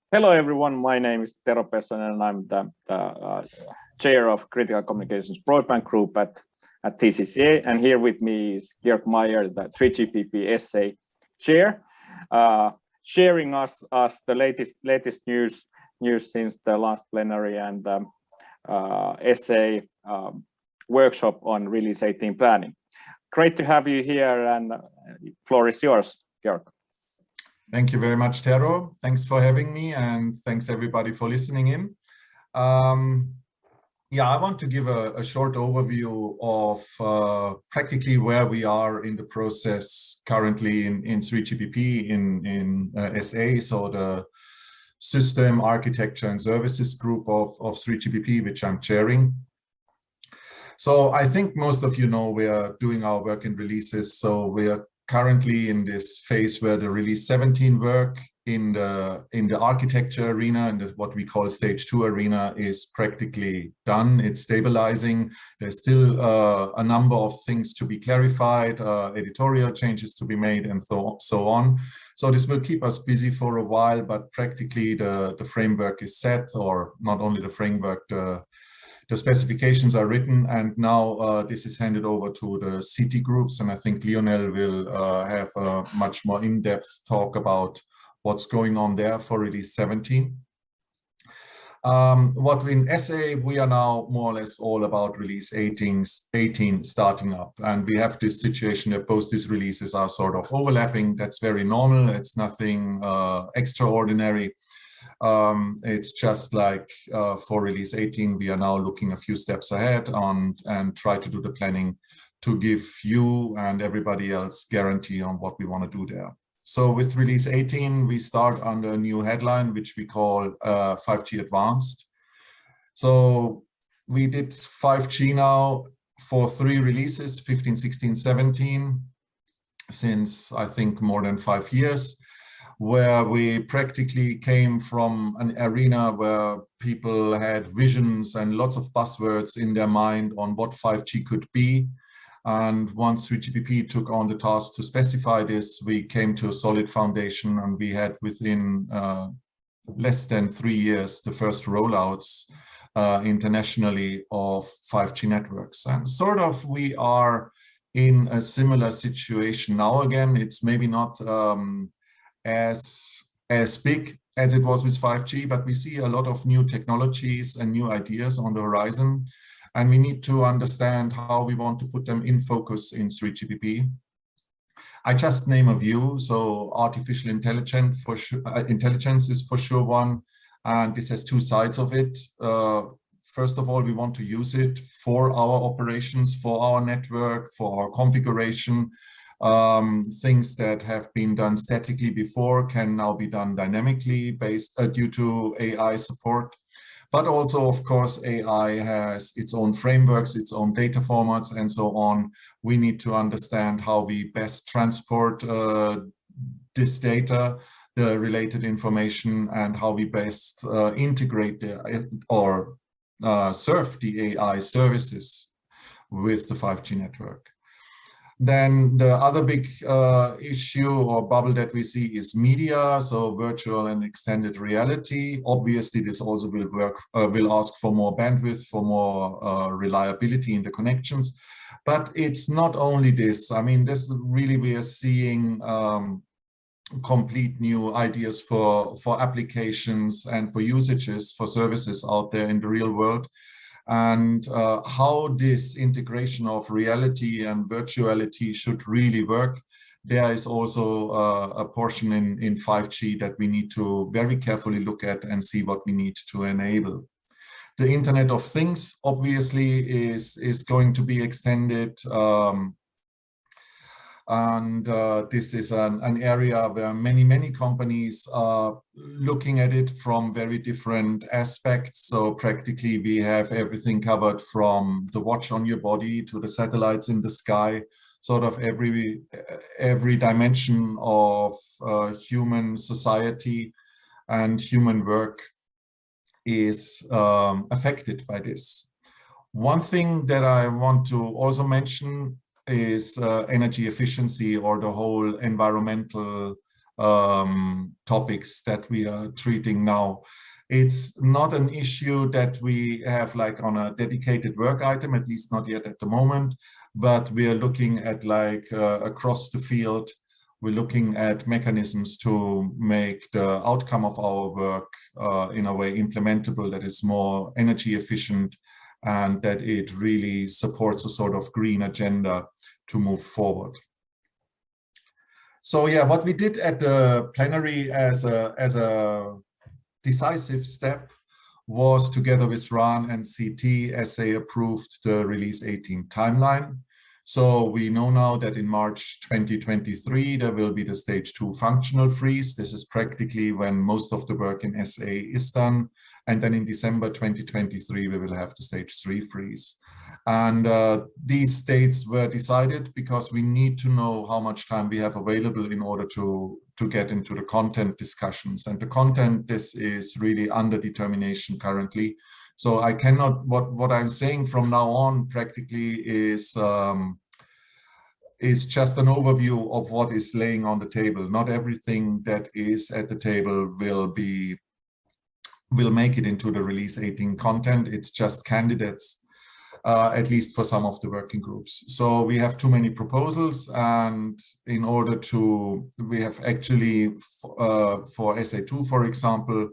Hello, everyone. My name is Tero Pessonen, and I'm the chair of Critical Communications Broadband Group at TCCA. And here with me is Georg Mayer, the 3GPP SA chair, sharing us the latest news since the last plenary and SA workshop on Release 18 planning. Great to have you here, and floor is yours, Georg. Thank you very much, Tero. Thanks for having me, and thanks everybody for listening in. Yeah, I want to give a short overview of practically where we are in the process currently in 3GPP in SA, so the System Architecture and Services group of 3GPP, which I'm chairing. So I think most of you know we are doing our work in releases, so we are currently in this phase where the release 17 work in the architecture arena and what we call stage 2 arena is practically done. It's stabilizing. There's still a number of things to be clarified, editorial changes to be made, and so on. So this will keep us busy for a while, but practically the framework is set, or not only the framework, the specifications are written, and now this is handed over to the CT groups, and I think Lionel will have a much more in-depth talk about what's going on there for release 17. What in SA, we are now more or less all about release 18 starting up, and we have this situation that both these releases are sort of overlapping. That's very normal. It's nothing extraordinary. It's just like for release 18, we are now looking a few steps ahead and try to do the planning to give you and everybody else guarantee on what we want to do there. So with release 18, we start under a new headline, which we call 5G Advanced. So we did 5G now for 3 releases, 15, 16, 17, since I think more than 5 years, where we practically came from an arena where people had visions and lots of buzzwords in their mind on what 5G could be. And once 3GPP took on the task to specify this, we came to a solid foundation, and we had within less than 3 years the first rollouts internationally of 5G networks. And sort of we are in a similar situation now again. It's maybe not as big as it was with 5G, but we see a lot of new technologies and new ideas on the horizon, and we need to understand how we want to put them in focus in 3GPP. I just name a few. So artificial intelligence is for sure one, and this has 2 sides of it. First of all, we want to use it for our operations, for our network, for our configuration. Things that have been done statically before can now be done dynamically due to AI support. But also, of course, AI has its own frameworks, its own data formats, and so on. We need to understand how we best transport this data, the related information, and how we best integrate or serve the AI services with the 5G network. Then the other big issue or bubble that we see is media, so virtual and extended reality. Obviously, this also will ask for more bandwidth, for more reliability in the connections. But it's not only this. I mean, this really, we are seeing complete new ideas for applications and for usages, for services out there in the real world. And how this integration of reality and virtuality should really work. There is also a portion in 5G that we need to very carefully look at and see what we need to enable. The Internet of Things obviously is going to be extended. This is an area where many companies are looking at it from very different aspects. So practically we have everything covered from the watch on your body to the satellites in the sky. Sort of every dimension of human society and human work is affected by this. One thing that I want to also mention is energy efficiency, or the whole environmental topics that we are treating now. It's not an issue that we have like on a dedicated work item, at least not yet at the moment, but we are looking at like across the field. We're looking at mechanisms to make the outcome of our work in a way implementable that is more energy efficient and that it really supports a sort of green agenda to move forward. So yeah, what we did at the plenary as a decisive step was, together with RAN and CT, as they approved the Release 18 timeline. So we know now that in March 2023, there will be the stage 2 functional freeze. This is practically when most of the work in SA is done. And then in December 2023, we will have the stage 3 freeze. And these dates were decided because we need to know how much time we have available in order to get into the content discussions. And the content, this is really under determination currently. So I cannot, what I'm saying from now on practically is just an overview of what is laying on the table. Not everything that is at the table will make it into the Release 18 content. It's just candidates, at least for some of the working groups. So we have too many proposals, and in order to, we have actually, for SA2, for example,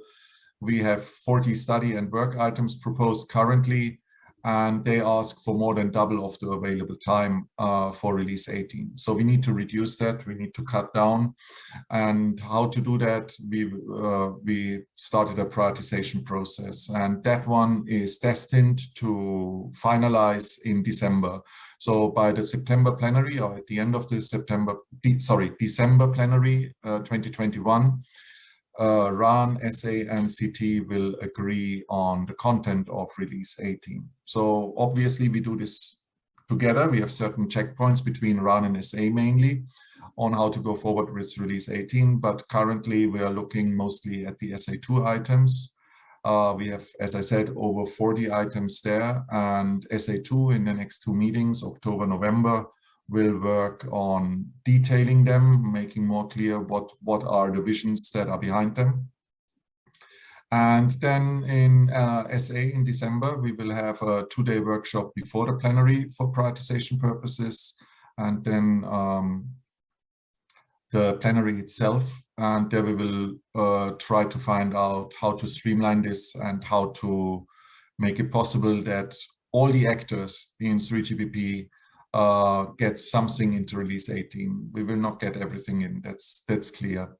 we have 40 study and work items proposed currently, and they ask for more than double of the available time for Release 18. So we need to reduce that, we need to cut down. And how to do that, we started a prioritization process, and that one is destined to finalize in December. So by the September plenary, or at the end of the December plenary 2021, RAN, SA, and CT will agree on the content of Release 18. So obviously we do this together. We have certain checkpoints between RAN and SA mainly on how to go forward with Release 18, but currently we are looking mostly at the SA2 items. We have, as I said, over 40 items there, and SA2 in the next 2 meetings, October, November, will work on detailing them, making more clear what are the visions that are behind them. And then in SA in December, we will have a 2-day workshop before the plenary for prioritization purposes, and then the plenary itself. And there we will try to find out how to streamline this and how to make it possible that all the actors in 3GPP get something into Release 18. We will not get everything in, that's clear.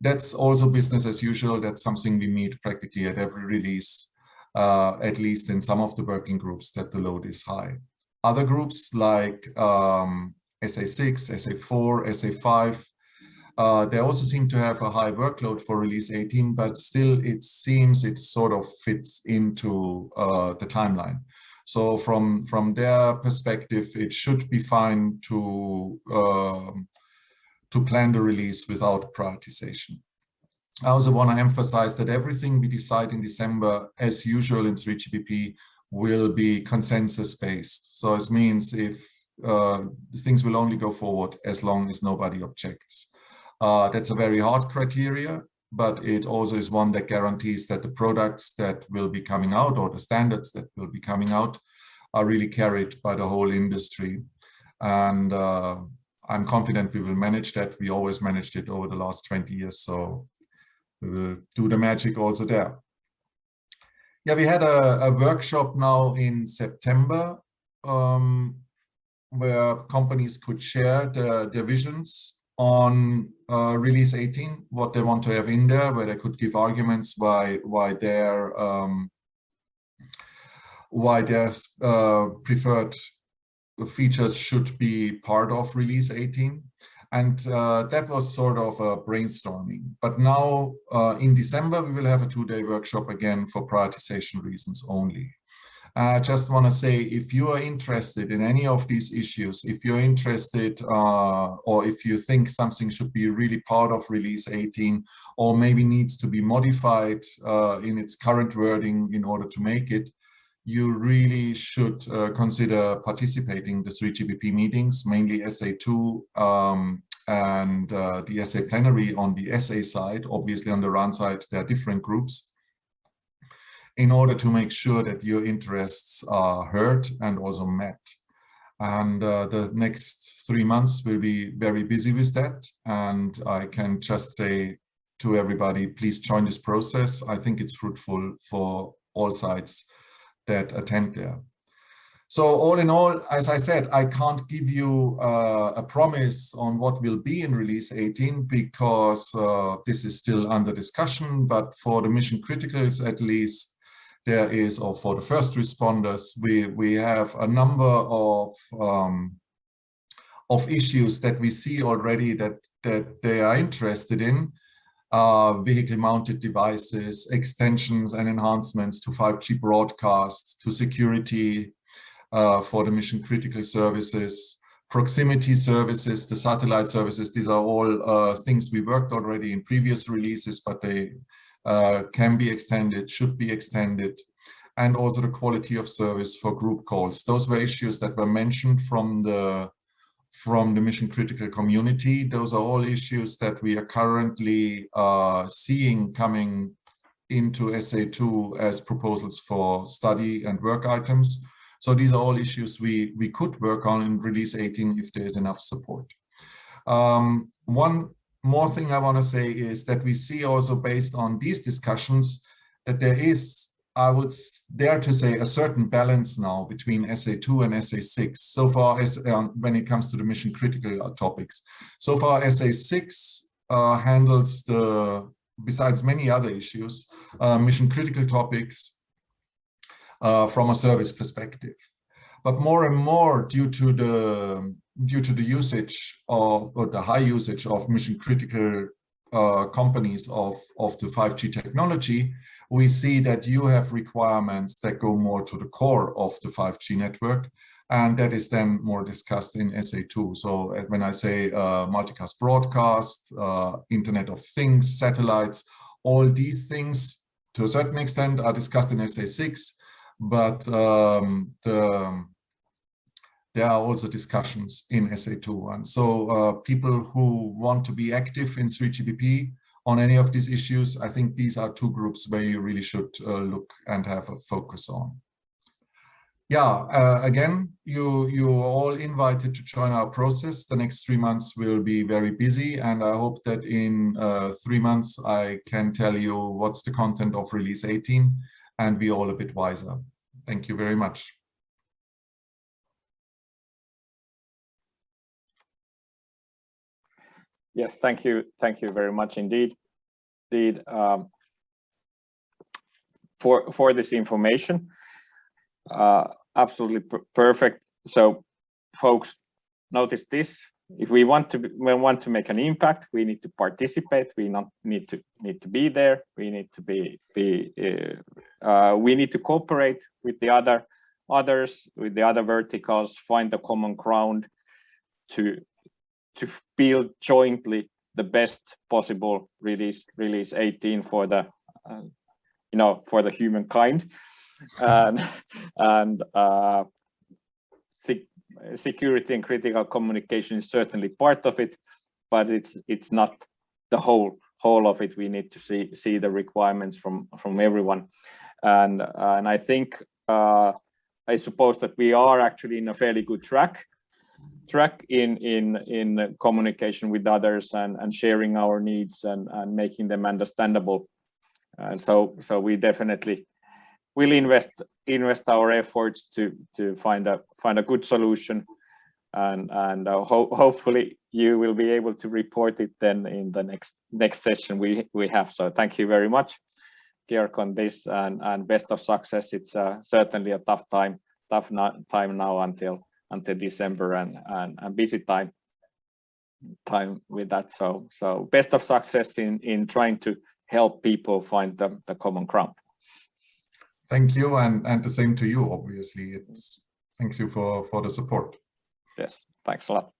That's also business as usual. That's something we meet practically at every release, at least in some of the working groups, that the load is high. Other groups like SA6, SA4, SA5, they also seem to have a high workload for Release 18, but still it seems it sort of fits into the timeline. So from their perspective, it should be fine to plan the release without prioritization. I also want to emphasize that everything we decide in December, as usual in 3GPP, will be consensus-based. So it means if things will only go forward as long as nobody objects. That's a very hard criteria, but it also is one that guarantees that the products that will be coming out, or the standards that will be coming out, are really carried by the whole industry. And I'm confident we will manage that. We always managed it over the last 20 years, so we will do the magic also there. Yeah, we had a workshop now in September where companies could share their visions on Release 18, what they want to have in there, where they could give arguments why their preferred features should be part of Release 18. And that was sort of a brainstorming. But now in December, we will have a 2-day workshop again for prioritization reasons only. I just want to say, if you are interested in any of these issues, if you're interested or if you think something should be really part of Release 18 or maybe needs to be modified in its current wording in order to make it, you really should consider participating in the 3GPP meetings, mainly SA2, and the SA plenary on the SA side. Obviously on the RAN side, there are different groups, in order to make sure that your interests are heard and also met. And the next 3 months will be very busy with that. And I can just say to everybody, please join this process. I think it's fruitful for all sides that attend there. So all in all, as I said, I can't give you a promise on what will be in release 18 because this is still under discussion, but for the mission criticals at least, there is, or for the first responders, we have a number of issues that we see already that they are interested in. Vehicle-mounted devices, extensions and enhancements to 5G broadcast, to security for the mission-critical services, proximity services, the satellite services. These are all things we worked already in previous releases, but they can be extended, should be extended, and also the quality of service for group calls. Those were issues that were mentioned from the mission critical community. Those are all issues that we are currently seeing coming into SA2 as proposals for study and work items. So these are all issues we could work on in release 18 if there is enough support. One more thing I want to say is that we see also based on these discussions that there is, I would dare to say, a certain balance now between SA2 and SA6 so far as when it comes to the mission critical topics. So far SA6 handles the, besides many other issues, mission critical topics from a service perspective. But more and more due to the usage of, or the high usage of mission critical companies of the 5G technology, we see that you have requirements that go more to the core of the 5G network, and that is then more discussed in SA2. So when I say multicast broadcast, Internet of Things, satellites, all these things to a certain extent are discussed in SA6, but there are also discussions in SA2. And so people who want to be active in 3GPP on any of these issues, I think these are two groups where you really should look and have a focus on. Yeah, again, you are all invited to join our process. The next 3 months will be very busy, and I hope that in 3 months I can tell you what's the content of release 18 and be all a bit wiser. Thank you very much. Yes, thank you very much indeed. For this information, absolutely perfect. So, folks, notice this: if we want to make an impact, we need to participate. We need to be there. We need to we need to cooperate with the others, with the other verticals, find the common ground to build jointly the best possible release 18 for the for the humankind, and security and critical communication is certainly part of it, but it's not the whole of it. We need to see the requirements from everyone, and I think I suppose that we are actually in a fairly good track in communication with others and sharing our needs and making them understandable. And so we definitely will invest our efforts to find a good solution, and hopefully you will be able to report it then in the next session we have. So thank you very much, Georg, on this, and best of success. It's certainly a tough time now until December and busy time with that. So best of success in trying to help people find the common ground. Thank you, and the same to you, obviously. Thanks you for the support. Yes, thanks a lot.